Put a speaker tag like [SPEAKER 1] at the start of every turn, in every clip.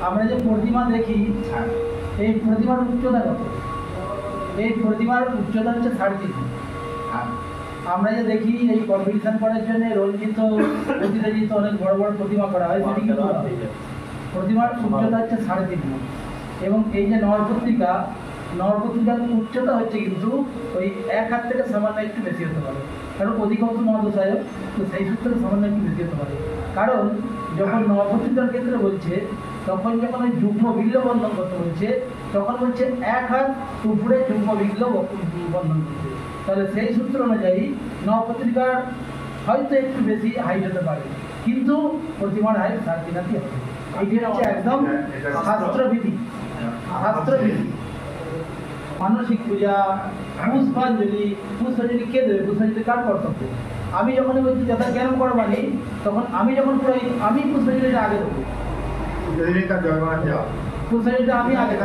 [SPEAKER 1] আমরা যে প্রতিমা দেখি, এই প্রতিমার উচ্চতা কত? এই প্রতিমার উচ্চতা হচ্ছে 3.5 ফুট। আমরা যে দেখি এই কম্পিটিশন করার জন্য রঞ্জিত প্রতিযোগিত অনেক বড় বড় প্রতিমা করা হয়, সেটি কিন্তু প্রতিমার উচ্চতা হচ্ছে 3.5 ফুট। এবং এই যে নরপত্রিকার উচ্চতা হচ্ছে কিন্তু ওই 1 হাত থেকে সামান্য একটু বেশি হতে পারে, কারণ অধিকাংশ মহাদশায় তো সেই সূত্রে সামান্য একটু বেশি হতে পারে। কারণ যখন নরপত্রিকার ক্ষেত্রে বলছে, তখন যখন ওই যুগ্ম বিল্ল বন্ধন করতে বলছে, তখন বলছে 1 হাত উপরে যুগ্ম বিল্ল বন্ধন করছে। তাহলে সেই সূত্র অনুযায়ী নবপত্রিকার হয়তো একটু বেশি হাইট হতে পারে, কিন্তু প্রতিমার হাইট 3.5 হবে। এইটি হচ্ছে একদম শাস্ত্রবিধি। মানসিক পূজা, পুষ্পাঞ্জলি কে দেবে? পুষ্পাঞ্জলি কার কর্তব্য? আমি যখন বলছি যথা জ্ঞান করবানি, তখন আমি যখন আমি পুষ্পাঞ্জলিটা আগে দেবো, পুষ্পাঞ্জলিটা আমি আগে,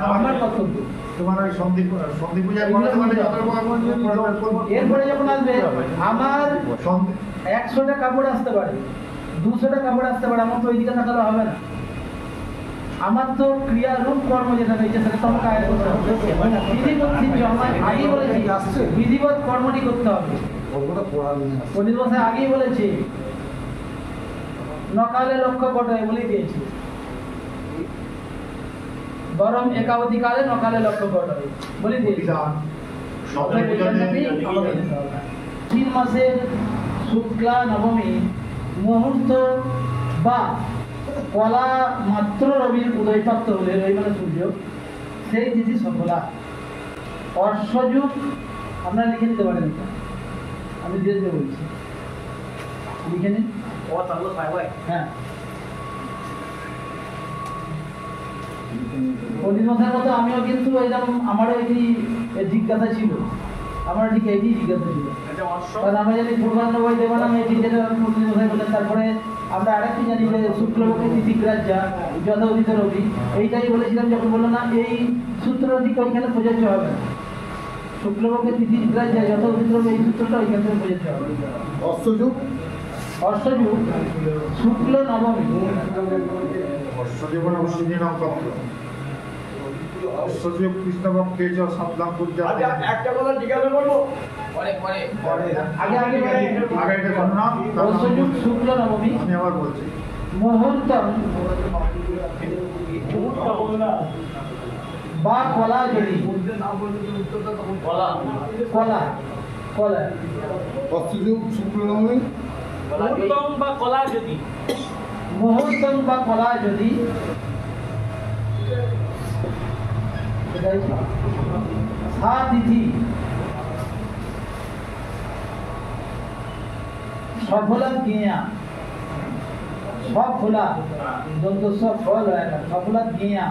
[SPEAKER 1] আমার কর্তব্য।
[SPEAKER 2] তোমার ওই সন্ধি পূজা
[SPEAKER 1] এরপরে যখন আসবে আমার 100টা কাপড় আসতে পারে, 200টা কাপড় আসতে পারে, আমার তো ওই দিকে তাকালে হবে না। আমার তো ক্রিয়ারূপ কর্ম যেটা রয়েছে সেটা তো আমাকে আগে করতে হবে। বিধিবৎ কর্মটি করতে হবে। পণ্ডিত মশাই আগেই বলেছে, নকালে লক্ষ্য কটায় বলে দিয়েছে, বরং একাবধি কালে নকালে লক্ষ্য কটায় বলে দিয়েছে। 3 মাসের শুক্লা নবমী মুহূর্ত বা কলা মাত্র রবির উদয়প্রাপ্ত হলে, রবি মানে সূর্য, সেই তিথি সফলা। অর্শযুগ আপনারা লিখে নিতে পারেন, আমি ধীরে ধীরে বলছি, লিখে নিন। হ্যাঁ, পণ্ডিত মশাইয়ের মতো আমিও কিন্তু এরকম, আমারও এটি জিজ্ঞাসা ছিল, আমার ঠিক এটি জিজ্ঞাসা ছিল। কারণ আমরা জানি পূর্বান্ন বই দেবানাম, এটি যেটা পণ্ডিত মশাই বললেন। তারপরে আমরা আরেকটি জানি যে শুক্লপক্ষে তিথি গ্রাহ্যা যথোদিত রবি, এইটাই বলেছিলাম যখন বললো না এই সূত্রটি ওইখানে প্রযোজ্য হবে না। শুক্লপক্ষে তিথি গ্রাহ্যা যথোদিত রবি, এই সূত্রটা ওইখান থেকে প্রযোজ্য হবে। অশ্বযুগ শুক্ল নবমী,
[SPEAKER 2] অশ্বযুগ কৃষ্ণপক্ষে সাতলাম পূজা।
[SPEAKER 3] একটা কথা জিজ্ঞাসা করবো,
[SPEAKER 1] অশ্বযুগ শুক্ল নবমী,
[SPEAKER 2] আমি আবার বলছি,
[SPEAKER 1] মুহূর্তম বা কলা যদি, কলা
[SPEAKER 2] অশ্বযুগ শুক্ল নবমী,
[SPEAKER 3] মুহূর্তম বা কলা যদি তিথি সফলা গিয়া, সফলা যত সফল হয় না, সফলা গিয়া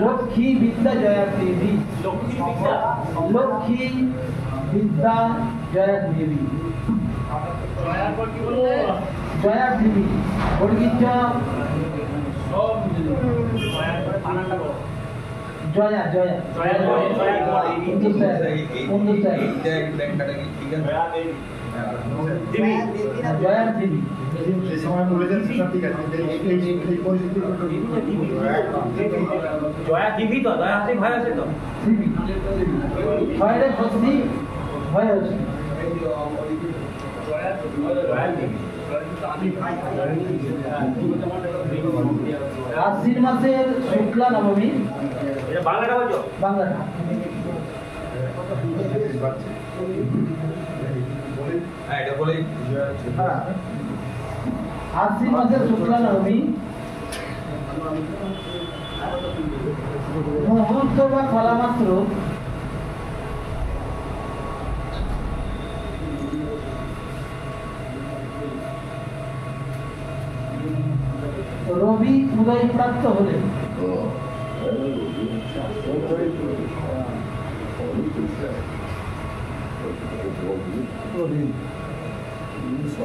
[SPEAKER 3] লক্ষ্মী বিদ্যা জয়া দেবী, লক্ষ্মী বিদ্যা জয়া দেবী, জয়া দেবী বর্গীজ জয়া জয়া জয়া দেবী
[SPEAKER 2] সময় বলেছেন সেটা ঠিক আছে। এই পরিস্থিতি
[SPEAKER 3] জয়া দিবি তো, জয়া হাতে ভয় আছে তো,
[SPEAKER 1] ভয়ের ভক্তি ভয় আছে। আশ্বিন মাসের শুক্লা নবমী,
[SPEAKER 3] বাংলাটা বলছো?
[SPEAKER 1] বাংলাটা আশ্বিন মাসের শুক্লা নবমী মুহূর্ত বা কলা মাত্র রবি উদয় প্রাপ্ত হলে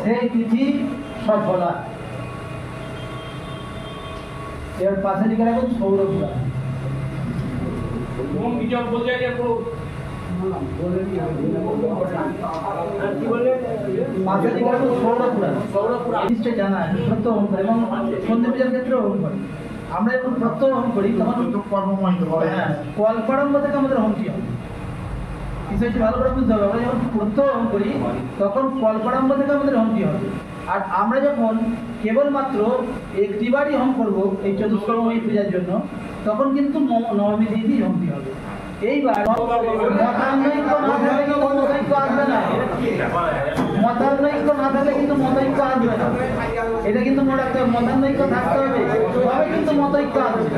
[SPEAKER 1] সেই তিথি সফলা। এর পাশে লিখে রাখুন সৌরভরা। মাঝে দিকে সৌরপুরা নিশ্চয় জানা আছে প্রত্যহ হোম করে এবং সন্ধি পূজার ক্ষেত্রেও হোম করে। আমরা যখন প্রত্যহ হোম করি তখন
[SPEAKER 2] কর্মময় তো বলা যায়।
[SPEAKER 1] কল্পারম্ভ থেকে আমাদের হোমটি হবে। বিষয়টি ভালো করে বুঝতে হবে, আমরা যখন প্রত্যহ হোম করি তখন কল্পারম্ভ থেকে আমাদের হোমটি হবে। আর আমরা যখন কেবলমাত্র একটিবারই হোম করবো এই চতুষ্কর্মী পূজার জন্য, তখন কিন্তু নবমী তিথি হোমটি হবে। এইবার মতানৈক্য না থাকলে কিন্তু মতৈক্য আসবে না, মতানৈক্য না থাকলে কিন্তু মতৈক্য আসবে না। এটা কিন্তু মনে রাখতে হবে, মতানৈক্য থাকতে হবে তবে কিন্তু মতৈক্য আসবে।